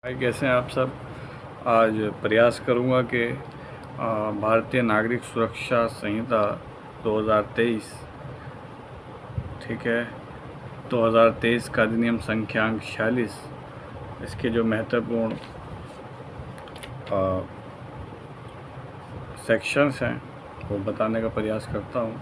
भाई कैसे हैं आप सब। आज प्रयास करूंगा कि भारतीय नागरिक सुरक्षा संहिता 2023, ठीक है, 2023 का अधिनियम संख्यांक 46, इसके जो महत्वपूर्ण सेक्शंस हैं वो बताने का प्रयास करता हूँ,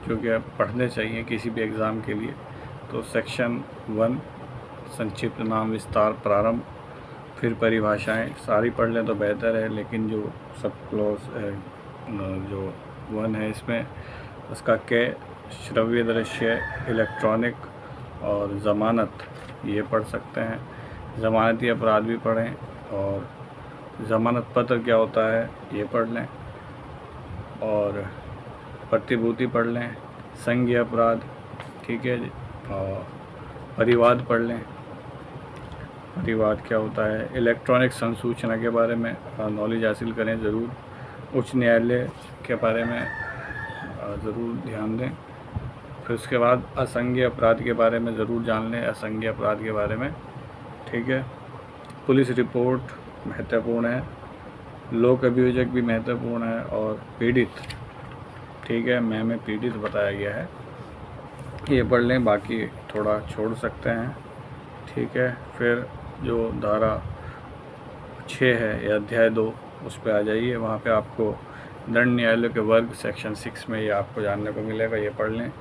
क्योंकि पढ़ने चाहिए किसी भी एग्ज़ाम के लिए। तो सेक्शन 1, संक्षिप्त नाम विस्तार प्रारंभ, फिर परिभाषाएं सारी पढ़ लें तो बेहतर है, लेकिन जो सब क्लोज जो 1 है इसमें उसका श्रव्य दृश्य इलेक्ट्रॉनिक और ज़मानत ये पढ़ सकते हैं। ज़मानती अपराध भी पढ़ें और ज़मानत पत्र क्या होता है ये पढ़ लें, और प्रतिभूति पढ़ लें, संघीय अपराध, ठीक है, और परिवाद पढ़ लें, परिवाद क्या होता है, इलेक्ट्रॉनिक संसूचना के बारे में नॉलेज हासिल करें ज़रूर, उच्च न्यायालय के बारे में ज़रूर ध्यान दें। फिर उसके बाद असंज्ञेय अपराध के बारे में ज़रूर जान लें, असंज्ञेय अपराध के बारे में, ठीक है। पुलिस रिपोर्ट महत्वपूर्ण है, लोक अभियोजक भी महत्वपूर्ण है, और पीड़ित, ठीक है, में पीड़ित बताया गया है, ये पढ़ लें, बाकी थोड़ा छोड़ सकते हैं, ठीक है। फिर जो धारा 6 है या अध्याय 2 उस पर आ जाइए, वहाँ पे आपको दंड न्यायालय के वर्ग सेक्शन 6 में ये आपको जानने को मिलेगा, ये पढ़ लें।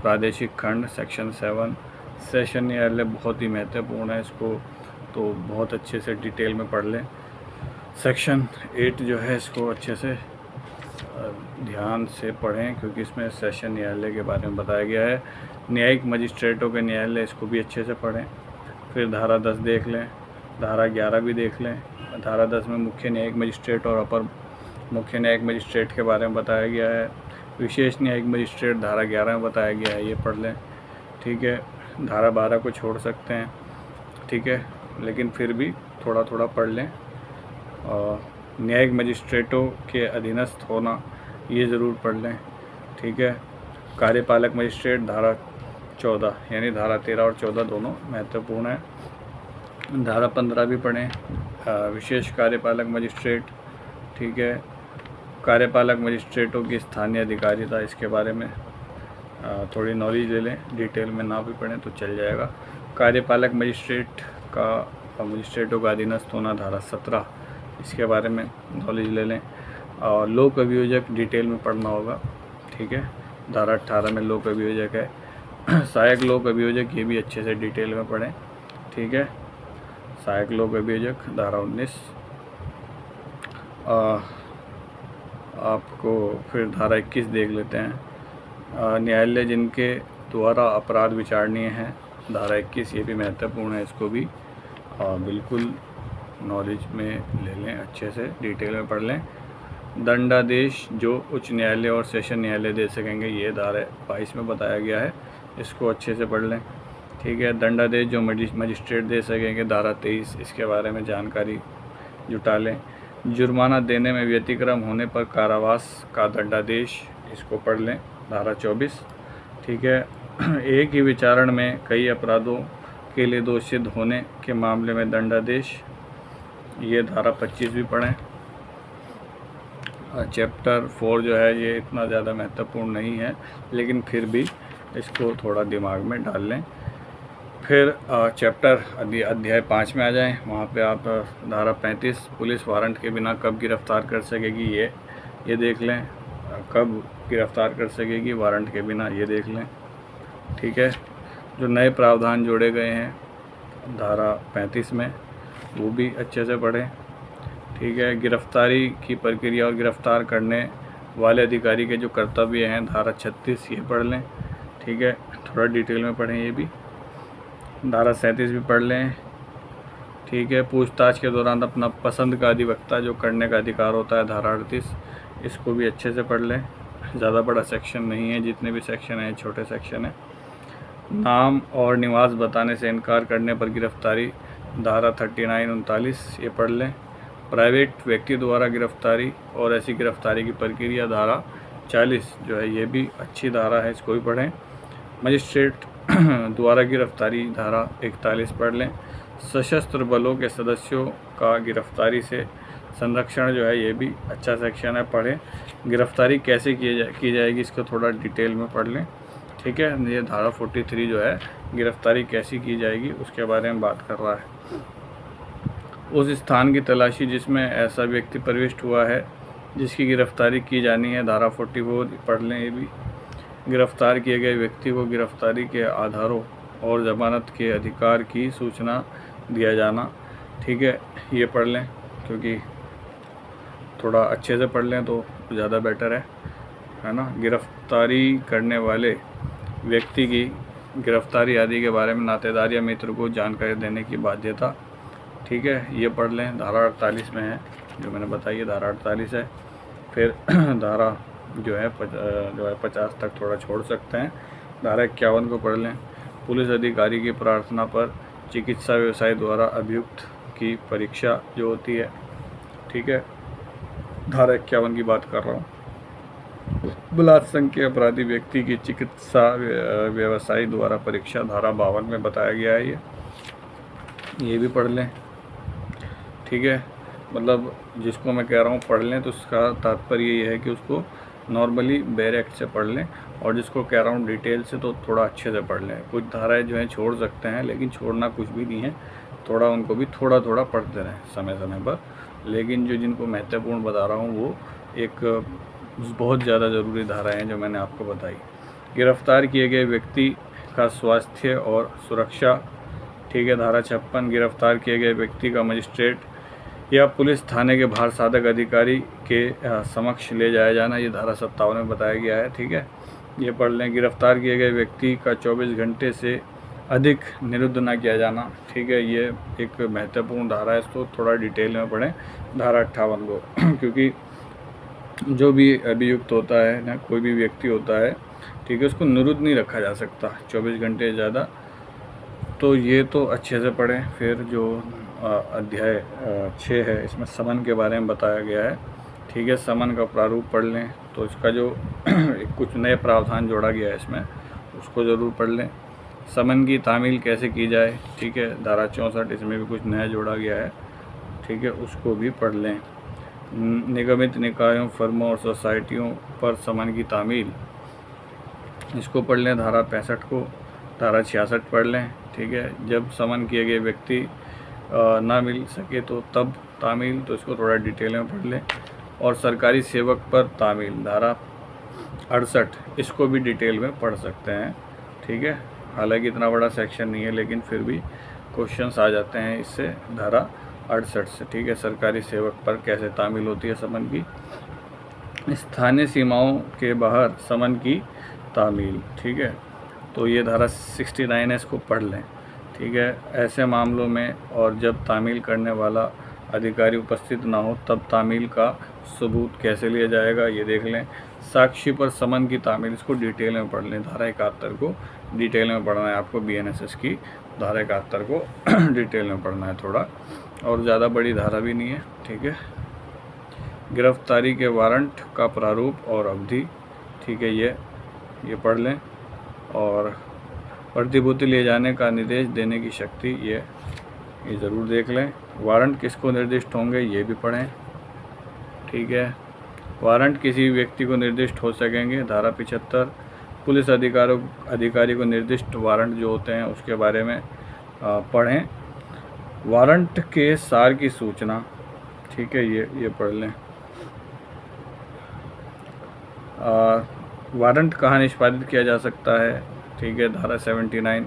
प्रादेशिक खंड सेक्शन 7, सेशन न्यायालय बहुत ही महत्वपूर्ण है, इसको तो बहुत अच्छे से डिटेल में पढ़ लें। सेक्शन 8 जो है इसको अच्छे से ध्यान से पढ़ें, क्योंकि इसमें सेशन न्यायालय के बारे में बताया गया है। न्यायिक मजिस्ट्रेटों के न्यायालय, इसको भी अच्छे से पढ़ें। फिर धारा 10 देख लें, धारा 11 भी देख लें। धारा 10 में मुख्य न्यायिक मजिस्ट्रेट और अपर मुख्य न्यायिक मजिस्ट्रेट के बारे में बताया गया है। विशेष न्यायिक मजिस्ट्रेट धारा 11 में बताया गया है, ये पढ़ लें, ठीक है। धारा 12 को छोड़ सकते हैं, ठीक है, लेकिन फिर भी थोड़ा थोड़ा पढ़ लें। और न्यायिक मजिस्ट्रेटों के अधीनस्थ होना ये ज़रूर पढ़ लें, ठीक है। कार्यपालक मजिस्ट्रेट धारा 14, यानी धारा 13 और 14 दोनों महत्वपूर्ण है। धारा 15 भी पढ़ें, विशेष कार्यपालक मजिस्ट्रेट, ठीक है। कार्यपालक मजिस्ट्रेटों की स्थानीय अधिकारिता, इसके बारे में थोड़ी नॉलेज ले लें, डिटेल में ना भी पढ़ें तो चल जाएगा। कार्यपालक मजिस्ट्रेटों का अधीनस्थ होना धारा 17, इसके बारे में नॉलेज ले लें। और लोक अभियोजक डिटेल में पढ़ना होगा, ठीक है, धारा 18 में लोक अभियोजक है। सहायक लोक अभियोजक, ये भी अच्छे से डिटेल में पढ़ें, ठीक है। सहायक लोक अभियोजक धारा 19। आपको फिर धारा 21 देख लेते हैं, न्यायालय जिनके द्वारा अपराध विचारणीय हैं, धारा 21, ये भी महत्वपूर्ण है, इसको भी बिल्कुल नॉलेज में ले लें, अच्छे से डिटेल में पढ़ लें। दंडादेश जो उच्च न्यायालय और सेशन न्यायालय दे सकेंगे, ये धारा 22 में बताया गया है, इसको अच्छे से पढ़ लें, ठीक है। दंडादेश जो मजिस्ट्रेट दे सकेंगे, धारा 23, इसके बारे में जानकारी जुटा लें। जुर्माना देने में व्यतिक्रम होने पर कारावास का दंडादेश, इसको पढ़ लें, धारा 24, ठीक है। एक ही विचारण में कई अपराधों के लिए दोषी सिद्ध होने के मामले में दंडादेश, ये धारा 25 भी पढ़ें। चैप्टर 4 जो है ये इतना ज़्यादा महत्वपूर्ण नहीं है, लेकिन फिर भी इसको थोड़ा दिमाग में डाल लें। फिर चैप्टर अध्याय 5 में आ जाएं, वहाँ पे आप धारा 35, पुलिस वारंट के बिना कब गिरफ़्तार कर सकेगी, ये देख लें। कब गिरफ़्तार कर सकेगी वारंट के बिना, ये देख लें, ठीक है। जो नए प्रावधान जोड़े गए हैं धारा 35 में, वो भी अच्छे से पढ़ें, ठीक है। गिरफ़्तारी की प्रक्रिया और गिरफ़्तार करने वाले अधिकारी के जो कर्तव्य हैं, धारा 36, ये पढ़ लें, ठीक है, थोड़ा डिटेल में पढ़ें। ये भी धारा 37 भी पढ़ लें, ठीक है। पूछताछ के दौरान अपना पसंद का अधिवक्ता जो करने का अधिकार होता है, धारा 38, इसको भी अच्छे से पढ़ लें। ज़्यादा बड़ा सेक्शन नहीं है, जितने भी सेक्शन हैं छोटे सेक्शन हैं। नाम और निवास बताने से इनकार करने पर गिरफ़्तारी, धारा 39-39, ये पढ़ लें। प्राइवेट व्यक्ति द्वारा गिरफ़्तारी और ऐसी गिरफ़्तारी की प्रक्रिया, धारा 40 जो है, ये भी अच्छी धारा है, इसको भी पढ़ें। मजिस्ट्रेट द्वारा गिरफ़्तारी, धारा 41 पढ़ लें। सशस्त्र बलों के सदस्यों का गिरफ्तारी से संरक्षण जो है, ये भी अच्छा सेक्शन है, पढ़ें। गिरफ्तारी कैसे की जाएगी इसको थोड़ा डिटेल में पढ़ लें, ठीक है। ये धारा 43 जो है गिरफ्तारी कैसी की जाएगी उसके बारे में बात कर रहा है। उस स्थान की तलाशी जिसमें ऐसा व्यक्ति प्रविष्ट हुआ है जिसकी गिरफ्तारी की जानी है, धारा 44 पढ़ लें। ये भी गिरफ्तार किए गए व्यक्ति को गिरफ्तारी के आधारों और जमानत के अधिकार की सूचना दिया जाना, ठीक है, ये पढ़ लें, क्योंकि थोड़ा अच्छे से पढ़ लें तो ज़्यादा बेटर है ना। गिरफ्तारी करने वाले व्यक्ति की गिरफ्तारी आदि के बारे में नातेदार या मित्र को जानकारी देने की बाध्यता, ठीक है, ये पढ़ लें। धारा 48 में है, जो मैंने बताई है धारा 48 है। फिर धारा जो है 50 तक थोड़ा छोड़ सकते हैं। धारा 51 को पढ़ लें। पुलिस अधिकारी की प्रार्थना पर चिकित्सा व्यवसाय द्वारा अभियुक्त की परीक्षा जो होती है, ठीक है, धारा 51 की बात कर रहा हूँ। बलात्संग के अपराधी व्यक्ति की चिकित्सा व्यवसाय द्वारा परीक्षा, धारा 52 में बताया गया है। ये भी पढ़ लें, ठीक है। मतलब जिसको मैं कह रहा हूँ पढ़ लें तो उसका तात्पर्य ये है कि उसको नॉर्मली बैरेक्ट से पढ़ लें, और जिसको कह रहा हूँ डिटेल से तो थोड़ा अच्छे से पढ़ लें। कुछ धाराएं जो हैं छोड़ सकते हैं, लेकिन छोड़ना कुछ भी नहीं है, थोड़ा उनको भी थोड़ा थोड़ा पढ़ते रहें समय समय पर। लेकिन जो जिनको महत्वपूर्ण बता रहा हूँ वो एक बहुत ज़्यादा ज़रूरी धाराएँ हैं जो मैंने आपको बताई। गिरफ्तार किए गए व्यक्ति का स्वास्थ्य और सुरक्षा, ठीक है, धारा 56। गिरफ्तार किए गए व्यक्ति का मजिस्ट्रेट या पुलिस थाने के बाहर साधक अधिकारी के समक्ष ले जाया जाना, ये धारा 57 में बताया गया है, ठीक है, ये पढ़ लें। गिरफ्तार किए गए व्यक्ति का 24 घंटे से अधिक निरुद्ध न किया जाना, ठीक है, ये एक महत्वपूर्ण धारा है, इसको थोड़ा डिटेल में पढ़ें धारा 58 को क्योंकि जो भी अभियुक्त होता है ना, कोई भी व्यक्ति होता है, ठीक है, उसको निरुद्ध नहीं रखा जा सकता 24 घंटे ज़्यादा, तो ये तो अच्छे से पढ़ें। फिर जो अध्याय 6 है इसमें समन के बारे में बताया गया है, ठीक है, समन का प्रारूप पढ़ लें। तो इसका जो कुछ नए प्रावधान जोड़ा गया है इसमें, उसको ज़रूर पढ़ लें। समन की तामील कैसे की जाए, ठीक है, धारा 64 इसमें भी कुछ नया जोड़ा गया है, ठीक है, उसको भी पढ़ लें। निगमित निकायों, फर्मों और सोसाइटियों पर समन की तामील, इसको पढ़ लें, धारा 65 को। धारा 66 पढ़ लें, ठीक है, जब समन किए गए व्यक्ति ना मिल सके तो तब तामील, तो इसको थोड़ा डिटेल में पढ़ लें। और सरकारी सेवक पर तामील, धारा 68, इसको भी डिटेल में पढ़ सकते हैं, ठीक है। हालांकि इतना बड़ा सेक्शन नहीं है, लेकिन फिर भी क्वेश्चंस आ जाते हैं इससे, धारा 68 से, ठीक है। सरकारी सेवक पर कैसे तामील होती है समन की। स्थानीय सीमाओं के बाहर समन की तामील, ठीक है, तो ये धारा 69 है, इसको पढ़ लें, ठीक है। ऐसे मामलों में और जब तामील करने वाला अधिकारी उपस्थित ना हो तब तामील का सबूत कैसे लिया जाएगा, ये देख लें। साक्षी पर समन की तामील, इसको डिटेल में पढ़ लें, धारा 71 को डिटेल में पढ़ना है आपको। BNSS की धारा 71 को डिटेल में पढ़ना है थोड़ा, और ज़्यादा बड़ी धारा भी नहीं है, ठीक है। गिरफ्तारी के वारंट का प्रारूप और अवधि, ठीक है, ये पढ़ लें। और प्रतिभूति ले जाने का निर्देश देने की शक्ति, ये ज़रूर देख लें। वारंट किसको निर्दिष्ट होंगे, ये भी पढ़ें, ठीक है। वारंट किसी व्यक्ति को निर्दिष्ट हो सकेंगे, धारा 75। पुलिस अधिकारी को निर्दिष्ट वारंट जो होते हैं उसके बारे में पढ़ें। वारंट के सार की सूचना, ठीक है, ये पढ़ लें। वारंट कहाँ निष्पादित किया जा सकता है, ठीक है, धारा 79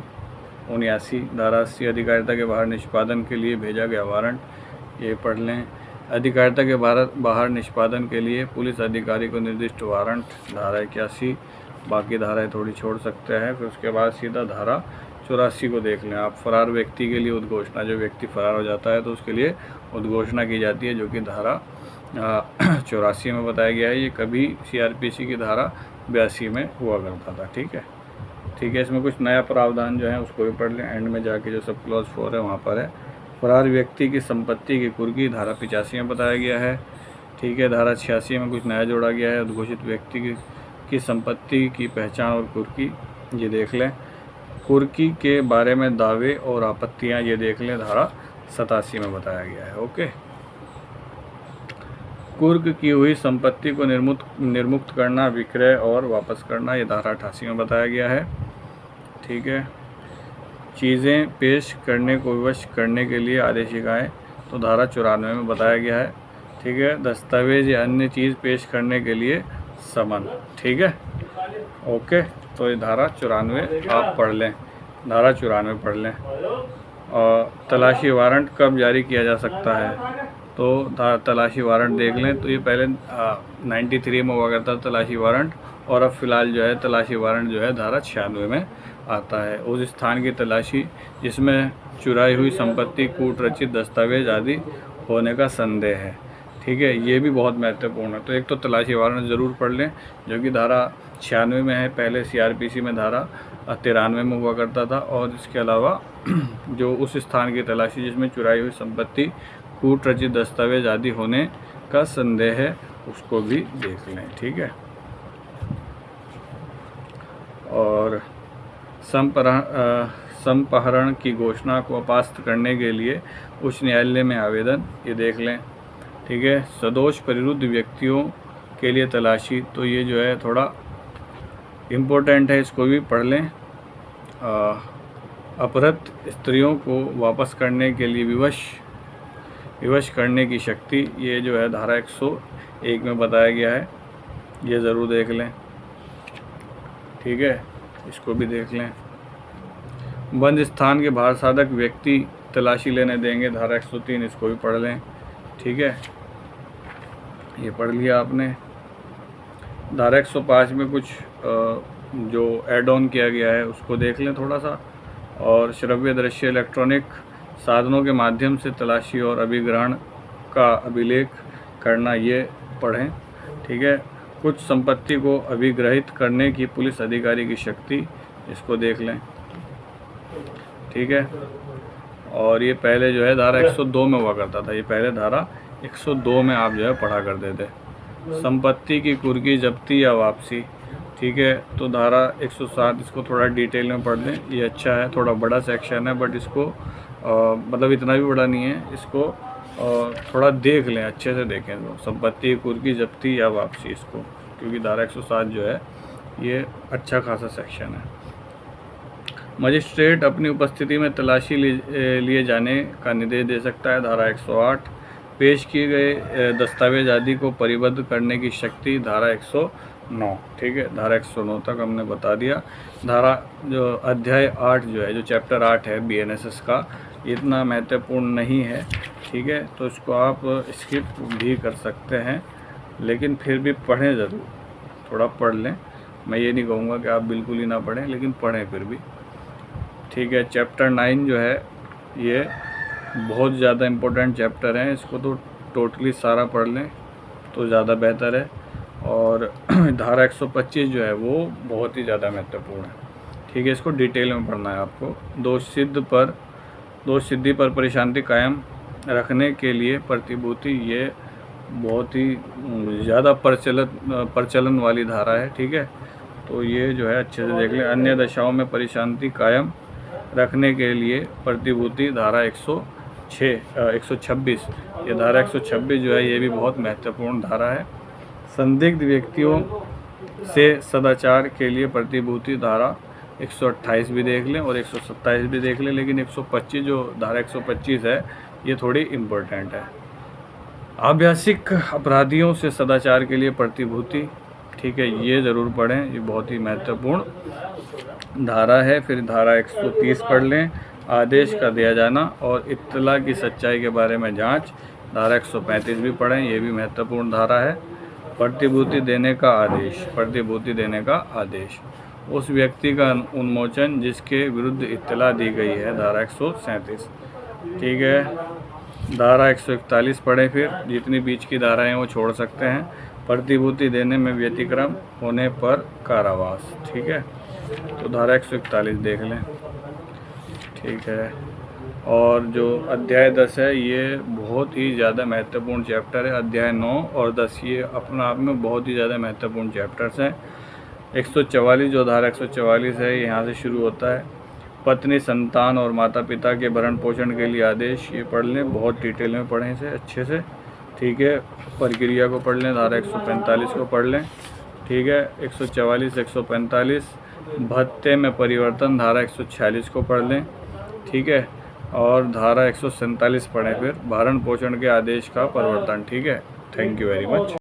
79। धारा 80 अधिकारिता के बाहर निष्पादन के लिए भेजा गया वारंट, ये पढ़ लें। अधिकारिता के बाहर निष्पादन के लिए पुलिस अधिकारी को निर्दिष्ट वारंट, धारा 81। बाकी धाराएं थोड़ी छोड़ सकते हैं। फिर उसके बाद सीधा धारा 84 को देख लें आप। फरार व्यक्ति के लिए उद्घोषणा, जो व्यक्ति फरार हो जाता है तो उसके लिए उद्घोषणा की जाती है, जो कि धारा 84 में बताया गया है। ये कभी CRPC की धारा 82 में हुआ करता था, ठीक है। इसमें कुछ नया प्रावधान जो है उसको भी पढ़ लें, एंड में जाके जो सब क्लॉज 4 है वहाँ पर है। फरार व्यक्ति की संपत्ति की कुर्की, धारा 85 में बताया गया है, ठीक है। धारा 86 में कुछ नया जोड़ा गया है। उद्घोषित व्यक्ति की संपत्ति की पहचान और कुर्की, ये देख लें। कुर्की के बारे में दावे और आपत्तियां, ये देख लें, धारा 87 में बताया गया है। ओके। कुर्क की हुई संपत्ति को निर्मुक्त करना, विक्रय और वापस करना, ये धारा 88 में बताया गया है। ठीक है। चीज़ें पेश करने को विवश करने के लिए आदेशिकाएँ, तो धारा 94 में बताया गया है। ठीक है। दस्तावेज या अन्य चीज़ पेश करने के लिए समन। ठीक है। ओके। तो ये धारा 94 आप पढ़ लें, धारा 94 पढ़ लें। और तलाशी वारंट कब जारी किया जा सकता है, तो तलाशी वारंट देख लें। तो ये पहले 93 में हुआ करता तलाशी वारंट, और अब फ़िलहाल जो है तलाशी वारंट जो है धारा 96 में आता है। उस स्थान की तलाशी जिसमें चुराई हुई संपत्ति, कूटरचित दस्तावेज आदि होने का संदेह है। ठीक है। ये भी बहुत महत्वपूर्ण है। तो एक तो तलाशी वारंट ज़रूर पढ़ लें, जो कि धारा 96 में है। पहले CRPC में धारा 93 में हुआ करता था। और इसके अलावा जो उस स्थान की तलाशी जिसमें चुराई हुई संपत्ति, कूटरचित दस्तावेज आदि होने का संदेह है, उसको भी देख लें। ठीक है। और संपहरण की घोषणा को अपास्त करने के लिए उच्च न्यायालय में आवेदन, ये देख लें। ठीक है। सदोष परिरुद्ध व्यक्तियों के लिए तलाशी, तो ये जो है थोड़ा इम्पोर्टेंट है, इसको भी पढ़ लें। अपहृत स्त्रियों को वापस करने के लिए विवश करने की शक्ति, ये जो है धारा 101 में बताया गया है, ये ज़रूर देख लें। ठीक है। इसको भी देख लें। बंद स्थान के बाहर साधक व्यक्ति तलाशी लेने देंगे, धारा 103, इसको भी पढ़ लें। ठीक है। ये पढ़ लिया आपने। धारा 105 में कुछ जो ऐड ऑन किया गया है उसको देख लें थोड़ा सा। और श्रव्य दृश्य इलेक्ट्रॉनिक साधनों के माध्यम से तलाशी और अभिग्रहण का अभिलेख करना, ये पढ़ें। ठीक है। कुछ संपत्ति को अभिग्रहित करने की पुलिस अधिकारी की शक्ति, इसको देख लें। ठीक है। और ये पहले जो है धारा 102 में हुआ करता था, ये पहले धारा 102 में आप जो है पढ़ा करते थे। संपत्ति की कुर्की, जब्ती या वापसी। ठीक है। तो धारा 107, इसको थोड़ा डिटेल में पढ़ लें, ये अच्छा है। थोड़ा बड़ा सेक्शन है, बट इसको मतलब इतना भी बड़ा नहीं है, इसको थोड़ा देख लें, अच्छे से देखें। तो संपत्ति की कुर्की, जब्ती या वापसी, इसको, क्योंकि धारा 107 जो है ये अच्छा खासा सेक्शन है। मजिस्ट्रेट अपनी उपस्थिति में तलाशी लिए जाने का निर्देश दे सकता है, धारा 108। पेश किए गए दस्तावेज आदि को परिबद्ध करने की शक्ति, धारा 109। ठीक है। धारा 109 तक हमने बता दिया। धारा जो अध्याय 8 जो है, जो चैप्टर 8 है BNSS का, इतना महत्वपूर्ण नहीं है। ठीक है। तो इसको आप स्किप भी कर सकते हैं, लेकिन फिर भी पढ़ें ज़रूर, थोड़ा पढ़ लें। मैं ये नहीं कहूँगा कि आप बिल्कुल ही ना पढ़ें, लेकिन पढ़ें फिर भी। ठीक है। चैप्टर 9 जो है ये बहुत ज़्यादा इम्पोर्टेंट चैप्टर है, इसको तो टोटली सारा पढ़ लें तो ज़्यादा बेहतर है। और धारा 125 जो है वो बहुत ही ज़्यादा महत्वपूर्ण है। ठीक है। इसको डिटेल में पढ़ना है आपको। दोष सिद्धि पर परिशांति कायम रखने के लिए प्रतिभूति, ये बहुत ही ज़्यादा प्रचलन वाली धारा है। ठीक है। तो ये जो है अच्छे से देख लें। अन्य दशाओं में परिशांति कायम रखने के लिए प्रतिभूति, धारा 126, ये धारा 126 जो है ये भी बहुत महत्वपूर्ण धारा है। संदिग्ध व्यक्तियों से सदाचार के लिए प्रतिभूति, धारा 128 भी देख लें और 127 भी देख लें, लेकिन 125 जो धारा 125 है ये थोड़ी इम्पोर्टेंट है। आभ्यासिक अपराधियों से सदाचार के लिए प्रतिभूति, ठीक है, ये ज़रूर पढ़ें, ये बहुत ही महत्वपूर्ण धारा है। फिर धारा 130 पढ़ लें, आदेश का दिया जाना और इत्तला की सच्चाई के बारे में जांच, धारा 135 भी पढ़ें, ये भी महत्वपूर्ण धारा है। प्रतिभूति देने का आदेश, उस व्यक्ति का उन्मोचन जिसके विरुद्ध इत्तला दी गई है, धारा 137। ठीक है। धारा 141 पढ़ें, फिर जितनी बीच की धाराएं वो छोड़ सकते हैं। प्रतिभूति देने में व्यतिक्रम होने पर कारावास। ठीक है। तो धारा 141 देख लें। ठीक है। और जो अध्याय 10 है ये बहुत ही ज़्यादा महत्वपूर्ण चैप्टर है। अध्याय 9 और 10 ये अपना आप में बहुत ही ज़्यादा महत्वपूर्ण चैप्टर्स हैं। 144 जो धारा 144 है यहाँ से शुरू होता है। पत्नी, संतान और माता पिता के भरण पोषण के लिए आदेश, ये पढ़ लें, बहुत डिटेल में पढ़ें इसे अच्छे से, ठीक है। प्रक्रिया को पढ़ लें, धारा 145 को पढ़ लें, ठीक है। 144, 145 भत्ते में परिवर्तन, धारा 146 को पढ़ लें, ठीक है। और धारा 147 पढ़ें, फिर भरण पोषण के आदेश का परिवर्तन, ठीक है। Thank you very much.